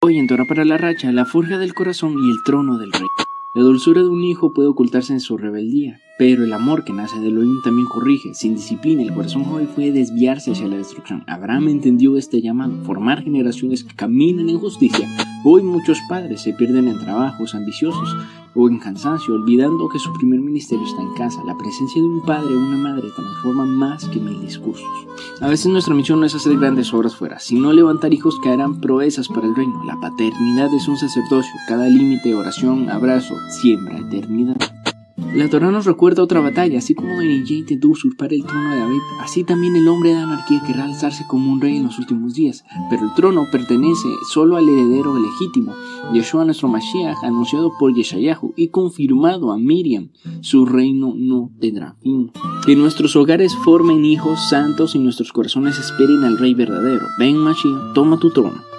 Hoy en Torah para la Racha, la forja del corazón y el trono del rey. La dulzura de un hijo puede ocultarse en su rebeldía, pero el amor que nace de Elohim también corrige. Sin disciplina, el corazón joven puede desviarse hacia la destrucción. Abraham entendió este llamado, formar generaciones que caminan en justicia. Hoy muchos padres se pierden en trabajos ambiciosos o en cansancio, olvidando que su primer ministerio está en casa. La presencia de un padre o una madre transforma más que 1000 discursos. A veces nuestra misión no es hacer grandes obras fuera, sino levantar hijos que harán proezas para el reino. La paternidad es un sacerdocio. Cada límite, oración, abrazo, siembra eternidad. La Torá nos recuerda otra batalla. Así como Benijah intentó usurpar el trono de David, así también el hombre de anarquía querrá alzarse como un rey en los últimos días. Pero el trono pertenece solo al heredero legítimo, Yeshua nuestro Mashiach, anunciado por Yeshayahu y confirmado a Miriam. Su reino no tendrá fin. Que nuestros hogares formen hijos santos y nuestros corazones esperen al Rey verdadero. Ven Mashiach, toma tu trono.